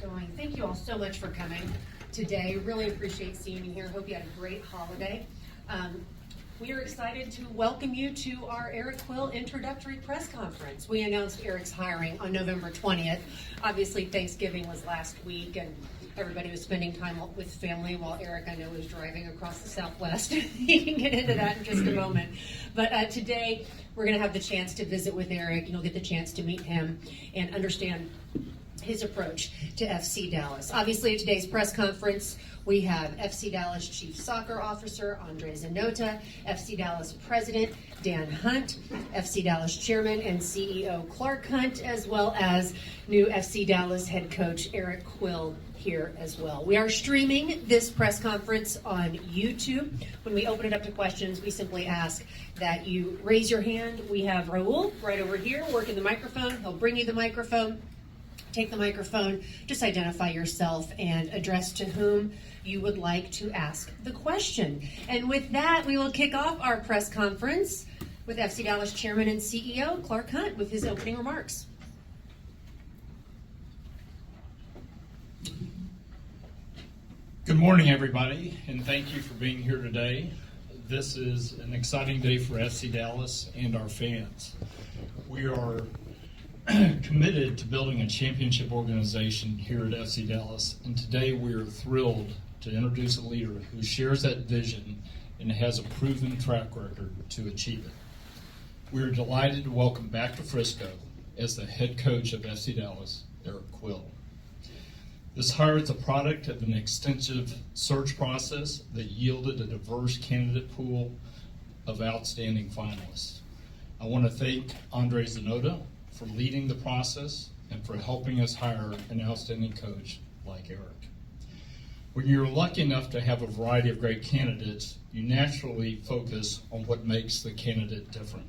going. Thank you all so much for coming today. Really appreciate seeing you here. Hope you had a great holiday. We are excited to welcome you to our Eric Quill introductory press conference. We announced Eric's hiring on November 20th. Obviously, Thanksgiving was last week, and everybody was spending time with family while Eric, I know, was driving across the Southwest. He can get into that in just a moment. But today, we're going to have the chance to visit with Eric, and you'll get the chance to meet him and understand his approach to FC Dallas. Obviously, at today's press conference, we have FC Dallas Chief Soccer Officer Andre Zanota, FC Dallas President Dan Hunt, FC Dallas Chairman and CEO Clark Hunt, as well as new FC Dallas head coach Eric Quill here as well. We are streaming this press conference on YouTube. When we open it up to questions, we simply ask that you raise your hand. We have Raul right over here working the microphone. He'll bring you the microphone. Take the microphone, just identify yourself and address to whom you would like to ask the question. And with that, we will kick off our press conference with FC Dallas Chairman and CEO Clark Hunt with his opening remarks. Good morning, everybody, and thank you for being here today. This is an exciting day for FC Dallas and our fans. We are committed to building a championship organization here at FC Dallas, and today we are thrilled to introduce a leader who shares that vision and has a proven track record to achieve it. We are delighted to welcome back to Frisco as the head coach of FC Dallas, Eric Quill. This hire is a product of an extensive search process that yielded a diverse candidate pool of outstanding finalists. I want to thank Andre Zanota for leading the process and for helping us hire an outstanding coach like Eric. When you're lucky enough to have a variety of great candidates, you naturally focus on what makes the candidate different.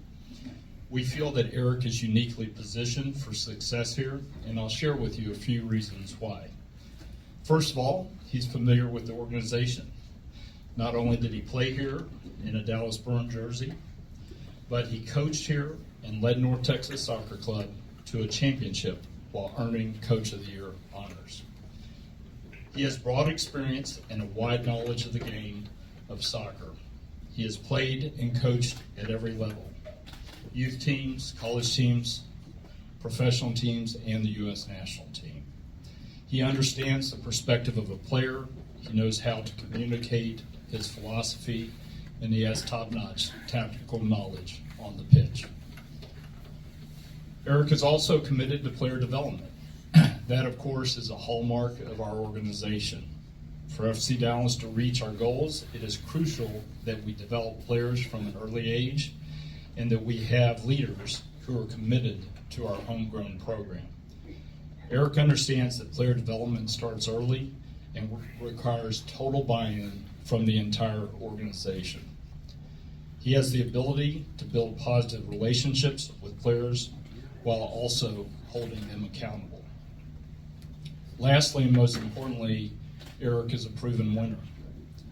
We feel that Eric is uniquely positioned for success here, and I'll share with you a few reasons why. First of all, he's familiar with the organization. Not only did he play here in a Dallas Burn jersey, but he coached here and led North Texas Soccer Club to a championship while earning Coach of the Year honors. He has broad experience and a wide knowledge of the game of soccer. He has played and coached at every level: youth teams, college teams, professional teams, and the U.S. national team. He understands the perspective of a player, he knows how to communicate his philosophy, and he has top-notch tactical knowledge on the pitch. Eric is also committed to player development. That, of course, is a hallmark of our organization. For FC Dallas to reach our goals, it is crucial that we develop players from an early age and that we have leaders who are committed to our homegrown program. Eric understands that player development starts early and requires total buy-in from the entire organization. He has the ability to build positive relationships with players while also holding them accountable. Lastly, and most importantly, Eric is a proven winner.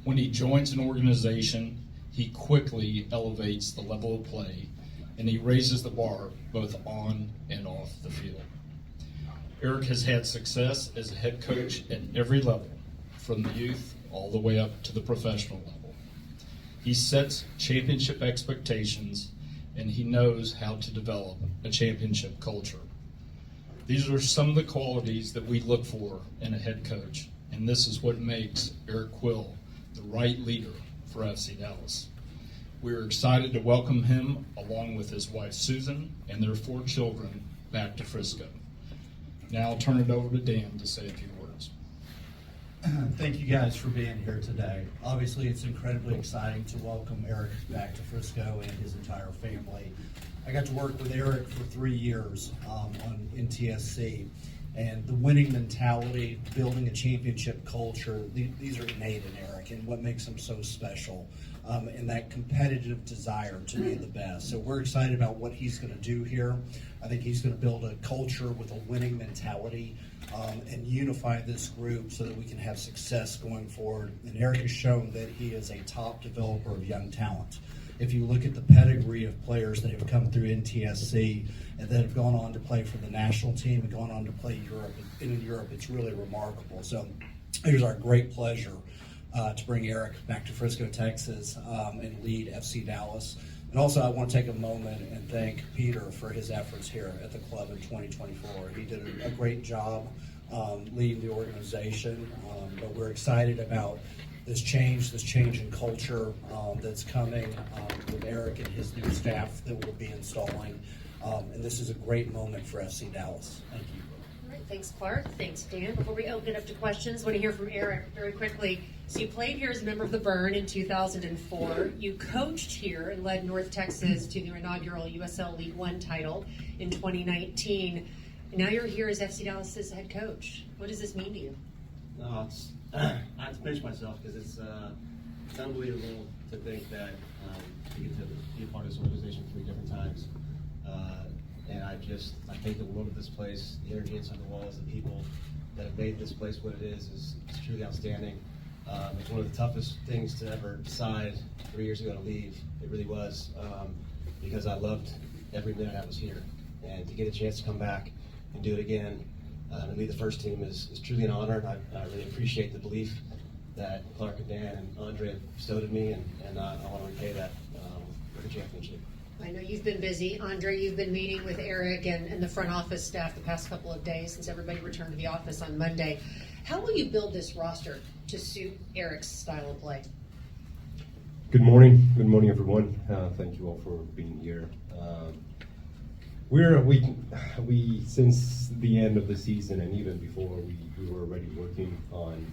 When he joins an organization, he quickly elevates the level of play, and he raises the bar both on and off the field. Eric has had success as a head coach at every level, from the youth all the way up to the professional level. He sets championship expectations, and he knows how to develop a championship culture. These are some of the qualities that we look for in a head coach, and this is what makes Eric Quill the right leader for FC Dallas. We are excited to welcome him, along with his wife Susan and their 4 children, back to Frisco. Now I'll turn it over to Dan to say a few words. Thank you guys for being here today. Obviously, it's incredibly exciting to welcome Eric back to Frisco and his entire family. I got to work with Eric for 3 years on NTSC, and the winning mentality, building a championship culture, these are innate in Eric, and what makes him so special, and that competitive desire to be the best. So we're excited about what he's going to do here. I think he's going to build a culture with a winning mentality and unify this group so that we can have success going forward. And Eric has shown that he is a top developer of young talent. if you look at the pedigree of players that have come through NTSC and that have gone on to play for the national team and gone on to play Europe, in Europe, it's really remarkable. So it is our great pleasure to bring Eric back to Frisco, Texas, and lead FC Dallas. And also, I want to take a moment and thank Peter for his efforts here at the club in 2024. He did a great job leading the organization, but we're excited about this change in culture that's coming with Eric and his new staff that we'll be installing. And this is a great moment for FC Dallas. Thank you. All right, thanks, Clark. Thanks, Dan. Before we open it up to questions, I want to hear from Eric very quickly. So you played here as a member of the Burn in 2004. You coached here and led North Texas to their inaugural USL League One title in 2019. And now you're here as FC Dallas's head coach. What does this mean to you? No, it's I have to pinch myself because it's unbelievable to think that I get to be a part of this organization 3 different times. And I think the world of this place, the energy inside the walls, the people that have made this place what it is truly outstanding. It's one of the toughest things to ever decide 3 years ago to leave. It really was, because I loved every minute I was here. And to get a chance to come back and do it again and lead the first team is truly an honor. And I really appreciate the belief that Clark and Dan and Andre have bestowed in me, and I want to repay that with a championship. I know you've been busy. Andre, you've been meeting with Eric and the front office staff the past couple of days since everybody returned to the office on Monday. How will you build this roster to suit Eric's style of play? Good morning. Good morning, everyone. Thank you all for being here. We since the end of the season and even before we were already working on.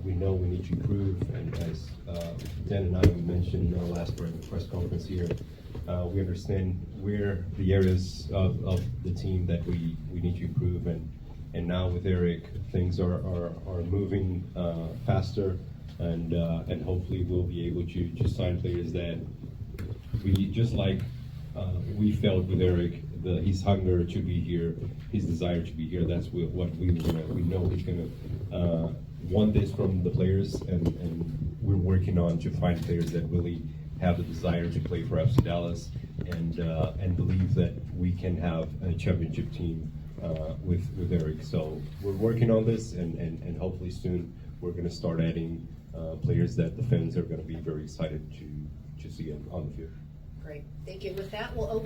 We know we need to improve, and as Dan and I mentioned in our last press conference here, we understand where the areas of the team that we need to improve, and now with Eric, things are moving faster, and hopefully we'll be able to sign players that we just like we felt with Eric. His hunger to be here, his desire to be here. That's what we know he's gonna want this from the players, and we're working on to find players that really have the desire to play for FC Dallas, and believe that we can have a championship team with Eric. So we're working on this, and hopefully soon we're going to start adding players that the fans are going to be very excited to see on the field. Great. Thank you. With that, we'll open